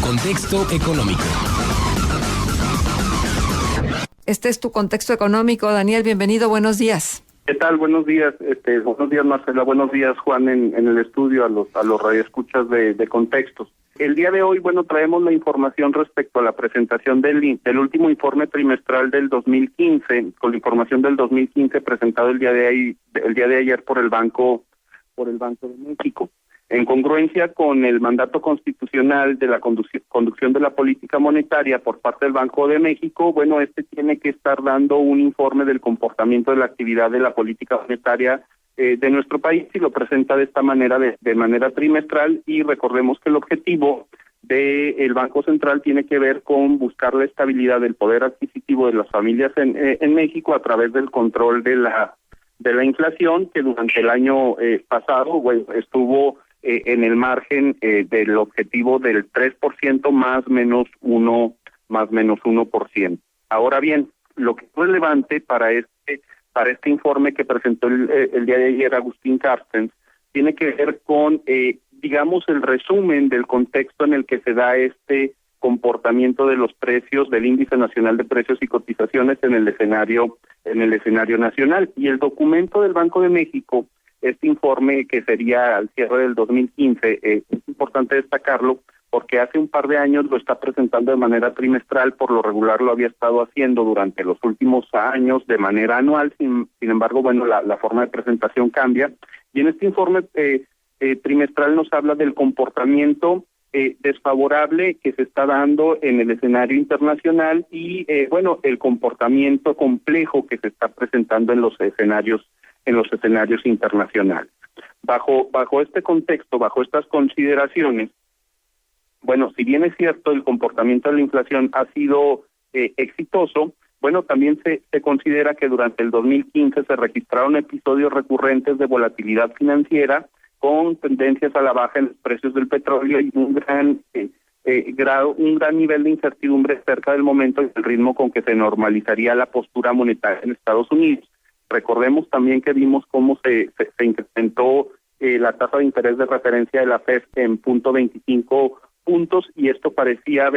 Contexto económico. Este es tu contexto económico, Daniel. Bienvenido, buenos días. ¿Qué tal? Buenos días, buenos días Marcela, buenos días Juan en el estudio, a los radioescuchas de Contextos. El día de hoy, traemos la información respecto a la presentación del último informe trimestral del 2015, con la información del 2015 presentado el día de ayer por el Banco de México. En congruencia con el mandato constitucional de la conducción de la política monetaria por parte del Banco de México, este tiene que estar dando un informe del comportamiento de la actividad de la política monetaria de nuestro país y lo presenta de esta manera, de manera trimestral, y recordemos que el objetivo del Banco Central tiene que ver con buscar la estabilidad del poder adquisitivo de las familias en México a través del control de la inflación, que durante el año pasado estuvo en el margen del objetivo del 3% más menos 1%. Ahora bien, lo que es relevante para este informe que presentó el día de ayer Agustín Carstens tiene que ver con, el resumen del contexto en el que se da este comportamiento de los precios del Índice Nacional de Precios y Cotizaciones en el escenario nacional. Y el documento del Banco de México, este informe que sería al cierre del 2015, es importante destacarlo porque hace un par de años lo está presentando de manera trimestral, por lo regular lo había estado haciendo durante los últimos años de manera anual, sin embargo, la forma de presentación cambia, y en este informe trimestral nos habla del comportamiento desfavorable que se está dando en el escenario internacional y el comportamiento complejo que se está presentando en los escenarios internacionales. Bajo este contexto, bajo estas consideraciones, si bien es cierto el comportamiento de la inflación ha sido exitoso, también se considera que durante el 2015 se registraron episodios recurrentes de volatilidad financiera con tendencias a la baja en los precios del petróleo y un gran nivel de incertidumbre cerca del momento y el ritmo con que se normalizaría la postura monetaria en Estados Unidos. Recordemos también que vimos cómo se incrementó la tasa de interés de referencia de la FED en 0.25 puntos, y esto parecía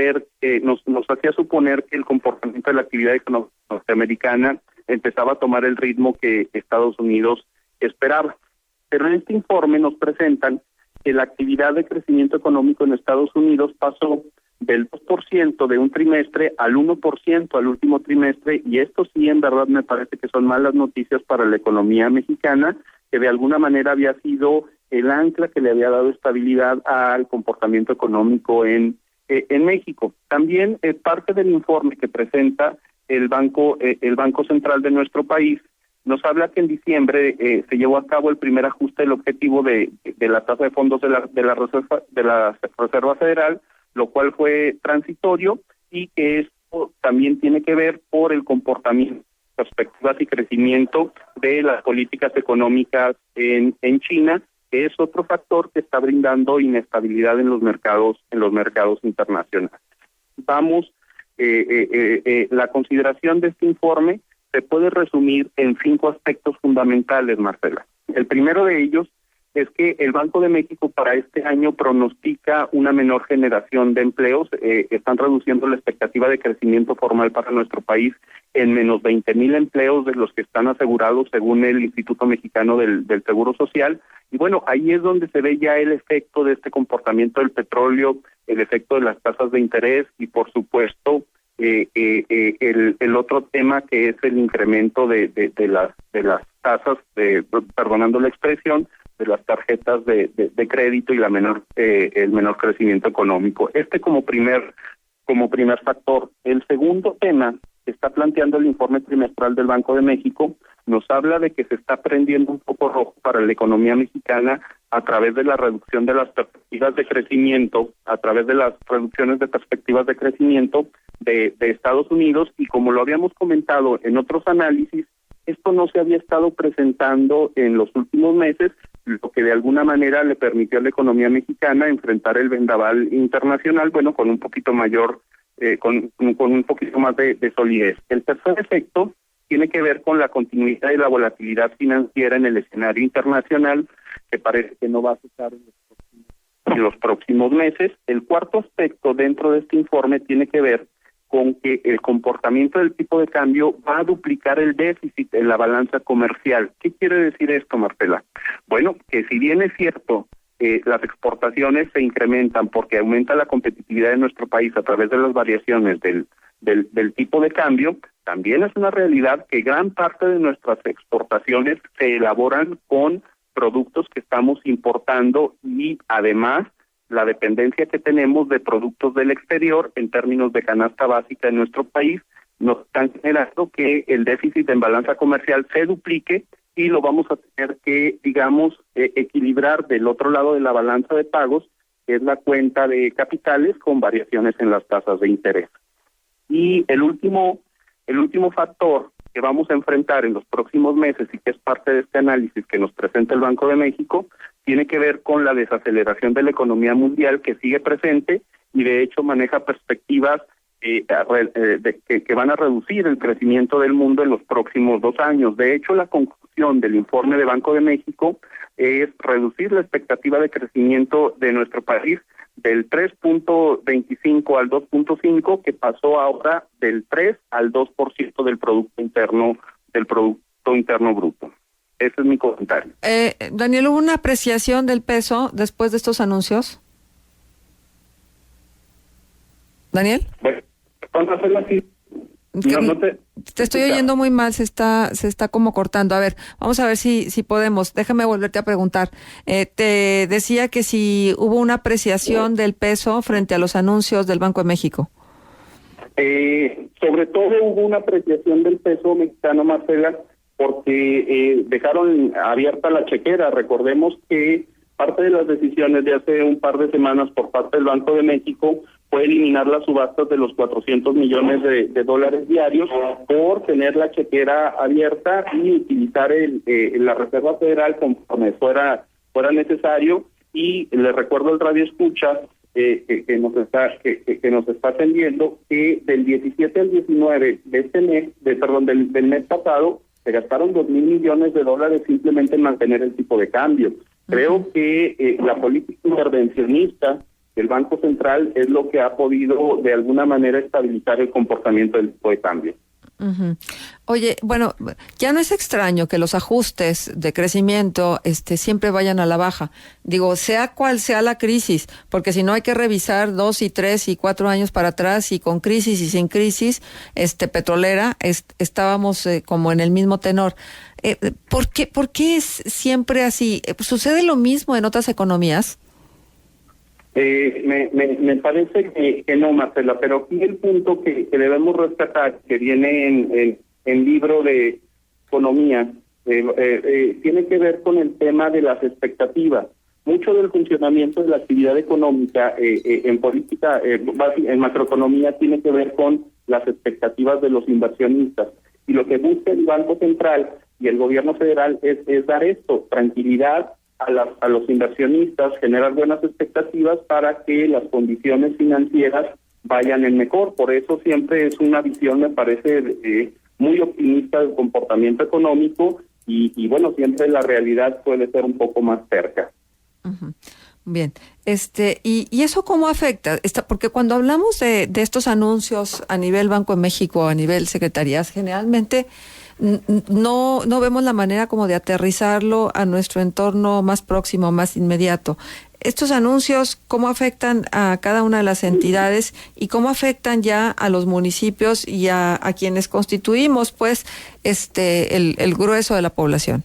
nos hacía suponer que el comportamiento de la actividad económica norteamericana empezaba a tomar el ritmo que Estados Unidos esperaba. Pero en este informe nos presentan que la actividad de crecimiento económico en Estados Unidos pasó del 2% de un trimestre al 1% al último trimestre, y esto sí en verdad me parece que son malas noticias para la economía mexicana, que de alguna manera había sido el ancla que le había dado estabilidad al comportamiento económico en México. También parte del informe que presenta el Banco Central de nuestro país nos habla que en diciembre se llevó a cabo el primer ajuste del objetivo de la tasa de fondos de la Reserva Federal, lo cual fue transitorio, y que esto también tiene que ver por el comportamiento, perspectivas y crecimiento de las políticas económicas en China, que es otro factor que está brindando inestabilidad en los mercados internacionales. La consideración de este informe se puede resumir en 5 aspectos fundamentales, Marcela. El primero de ellos es que el Banco de México para este año pronostica una menor generación de empleos. Están reduciendo la expectativa de crecimiento formal para nuestro país en menos 20,000 empleos de los que están asegurados según el Instituto Mexicano del Seguro Social. Y ahí es donde se ve ya el efecto de este comportamiento del petróleo, el efecto de las tasas de interés y, por supuesto, el otro tema que es el incremento de las tasas, perdonando la expresión, de las tarjetas de crédito y el menor crecimiento económico. Como primer factor. El segundo tema que está planteando el informe trimestral del Banco de México nos habla de que se está prendiendo un foco rojo para la economía mexicana a través de la reducción de las perspectivas de crecimiento, a través de las reducciones de perspectivas de crecimiento de Estados Unidos, y como lo habíamos comentado en otros análisis, esto no se había estado presentando en los últimos meses, lo que de alguna manera le permitió a la economía mexicana enfrentar el vendaval internacional, con un poquito mayor, con un poquito más de solidez. El tercer efecto tiene que ver con la continuidad de la volatilidad financiera en el escenario internacional, que parece que no va a cesar en los próximos en los próximos meses. El cuarto aspecto dentro de este informe tiene que ver con que el comportamiento del tipo de cambio va a duplicar el déficit en la balanza comercial. ¿Qué quiere decir esto, Marcela? Bueno, que si bien es cierto, las exportaciones se incrementan porque aumenta la competitividad de nuestro país a través de las variaciones del tipo de cambio, también es una realidad que gran parte de nuestras exportaciones se elaboran con productos que estamos importando y además la dependencia que tenemos de productos del exterior en términos de canasta básica en nuestro país nos están generando que el déficit en balanza comercial se duplique y lo vamos a tener que, digamos, equilibrar del otro lado de la balanza de pagos, que es la cuenta de capitales con variaciones en las tasas de interés. Y el último factor que vamos a enfrentar en los próximos meses y que es parte de este análisis que nos presenta el Banco de México, tiene que ver con la desaceleración de la economía mundial que sigue presente y de hecho maneja perspectivas que van a reducir el crecimiento del mundo en los próximos 2 años. De hecho, la conclusión del informe de Banco de México es reducir la expectativa de crecimiento de nuestro país del 3.25 al 2.5, que pasó ahora del 3 al 2% del Producto Interno Bruto. Ese es mi comentario. Daniel, ¿hubo una apreciación del peso después de estos anuncios? ¿Daniel? Bueno, vamos a hacerlo así. Te estoy oyendo muy mal, se está como cortando. A ver, vamos a ver si podemos. Déjame volverte a preguntar. Te decía que si hubo una apreciación del peso frente a los anuncios del Banco de México. Sobre todo hubo una apreciación del peso mexicano, Marcela, porque dejaron abierta la chequera. Recordemos que parte de las decisiones de hace un par de semanas por parte del Banco de México fue eliminar las subastas de los 400 millones de dólares diarios por tener la chequera abierta y utilizar la Reserva Federal conforme fuera necesario. Y le recuerdo al radio escucha que nos está atendiendo que del 17 al 19 de este mes, del mes pasado, se gastaron 2,000 millones de dólares simplemente en mantener el tipo de cambio. Creo que la política intervencionista del Banco Central es lo que ha podido de alguna manera estabilizar el comportamiento del tipo de cambio. Uh-huh. Oye, bueno, ya no es extraño que los ajustes de crecimiento siempre vayan a la baja. Digo, sea cual sea la crisis, porque si no hay que revisar 2 y 3 y 4 años para atrás y con crisis y sin crisis petrolera, estábamos como en el mismo tenor. ¿Por qué es siempre así? ¿Sucede lo mismo en otras economías? Me parece que no, Marcela, pero aquí el punto que debemos rescatar, que viene en libro de economía, tiene que ver con el tema de las expectativas. Mucho del funcionamiento de la actividad económica en política, en macroeconomía, tiene que ver con las expectativas de los inversionistas. Y lo que busca el Banco Central y el gobierno federal es dar esto, tranquilidad a los inversionistas, generar buenas expectativas para que las condiciones financieras vayan en mejor. Por eso siempre es una visión, me parece, muy optimista del comportamiento económico y bueno, siempre la realidad suele ser un poco más cerca. Uh-huh. Bien, ¿y eso cómo afecta? Porque cuando hablamos de estos anuncios a nivel Banco de México, a nivel secretarías, generalmente no vemos la manera como de aterrizarlo a nuestro entorno más próximo, más inmediato. Estos anuncios, ¿cómo afectan a cada una de las entidades y cómo afectan ya a los municipios y a quienes constituimos, pues, el grueso de la población?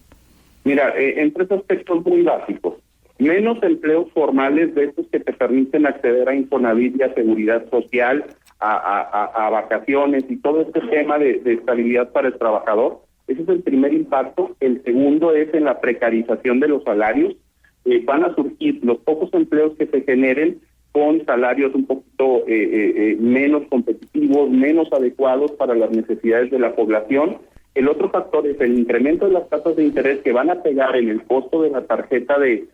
Mira, en 3 aspectos muy básicos. Menos empleos formales de estos que te permiten acceder a Infonavit y a Seguridad Social, a vacaciones y todo este tema de estabilidad para el trabajador. Ese es el primer impacto. El segundo es en la precarización de los salarios. Van a surgir los pocos empleos que se generen con salarios un poquito menos competitivos, menos adecuados para las necesidades de la población. El otro factor es el incremento de las tasas de interés que van a pegar en el costo de la tarjeta de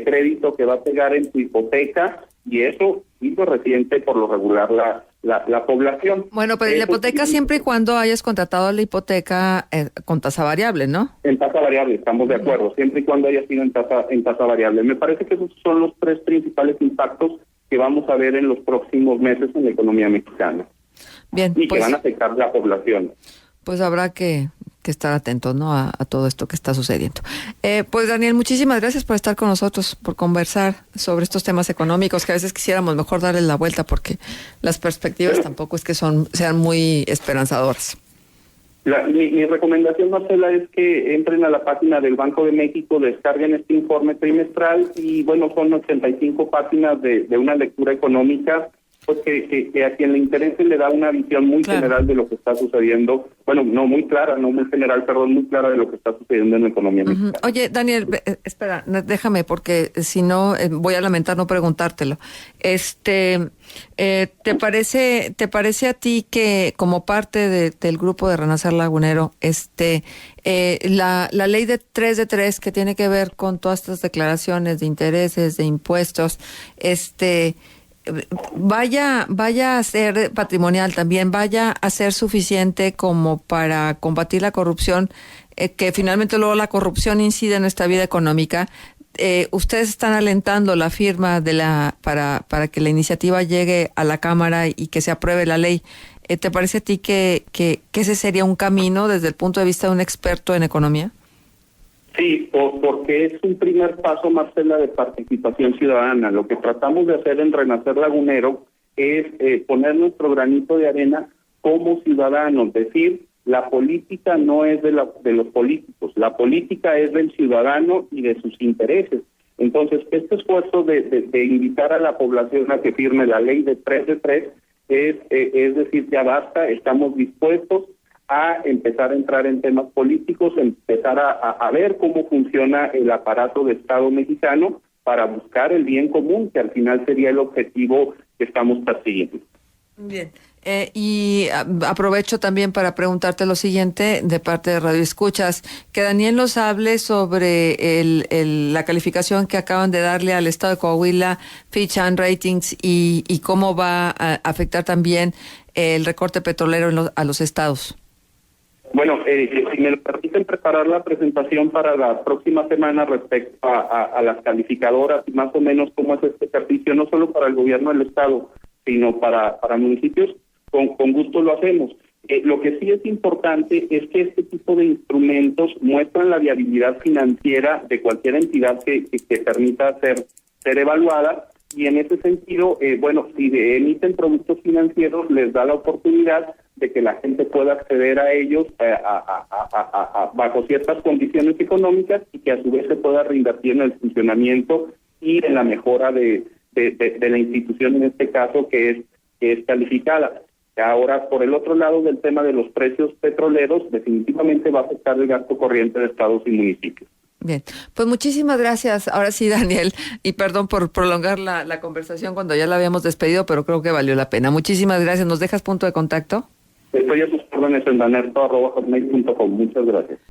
crédito, que va a pegar en tu hipoteca, y eso, y lo reciente por lo regular la población. Bueno, pero la hipoteca siempre y cuando hayas contratado la hipoteca con tasa variable, ¿no? En tasa variable, estamos de acuerdo, siempre y cuando haya sido en tasa variable. Me parece que esos son los tres principales impactos que vamos a ver en los próximos meses en la economía mexicana. Bien, y que van a afectar la población. Pues habrá que estar atentos, ¿no? A todo esto que está sucediendo. Pues Daniel, muchísimas gracias por estar con nosotros, por conversar sobre estos temas económicos, que a veces quisiéramos mejor darle la vuelta porque las perspectivas tampoco es que sean muy esperanzadoras. Mi recomendación, Marcela, es que entren a la página del Banco de México, descarguen este informe trimestral y bueno, son 85 páginas de una lectura económica, pues que a quien le interese le da una visión muy general de lo que está sucediendo. Bueno, no muy clara, no muy general, perdón, muy clara de lo que está sucediendo en la economía mexicana. Oye, Daniel, espera, déjame, porque si no voy a lamentar no preguntártelo. ¿Te parece a ti que como parte del grupo de Renacer Lagunero, la ley de 3 de 3 que tiene que ver con todas estas declaraciones de intereses, de impuestos, vaya a ser patrimonial también, vaya a ser suficiente como para combatir la corrupción, que finalmente luego la corrupción incide en nuestra vida económica? Ustedes están alentando la firma para que la iniciativa llegue a la Cámara y que se apruebe la ley. ¿Te parece a ti que ese sería un camino desde el punto de vista de un experto en economía? Sí, porque es un primer paso, Marcela, de participación ciudadana. Lo que tratamos de hacer en Renacer Lagunero es poner nuestro granito de arena como ciudadanos, decir, la política no es de los políticos, la política es del ciudadano y de sus intereses. Entonces, este esfuerzo de invitar a la población a que firme la ley de 3 de 3 es decir, ya basta, estamos dispuestos a empezar a entrar en temas políticos, empezar a ver cómo funciona el aparato de Estado mexicano para buscar el bien común, que al final sería el objetivo que estamos persiguiendo. Bien. Y aprovecho también para preguntarte lo siguiente de parte de Radio Escuchas, que Daniel nos hable sobre la calificación que acaban de darle al estado de Coahuila, Fitch and Ratings, y cómo va a afectar también el recorte petrolero a los estados. Bueno, si me lo permiten preparar la presentación para la próxima semana respecto a las calificadoras y más o menos cómo es este ejercicio, no solo para el gobierno del estado, sino para municipios, con gusto lo hacemos. Lo que sí es importante es que este tipo de instrumentos muestran la viabilidad financiera de cualquier entidad que permita ser evaluada, y en ese sentido, si emiten productos financieros, les da la oportunidad de que la gente pueda acceder a ellos bajo ciertas condiciones económicas y que a su vez se pueda reinvertir en el funcionamiento y en la mejora de la institución, en este caso, que es calificada. Ahora, por el otro lado del tema de los precios petroleros, definitivamente va a afectar el gasto corriente de estados y municipios. Bien, pues muchísimas gracias. Ahora sí, Daniel, y perdón por prolongar la conversación cuando ya la habíamos despedido, pero creo que valió la pena. Muchísimas gracias. ¿Nos dejas punto de contacto? Estoy a sus órdenes en danerto@hotmail.com. Muchas gracias.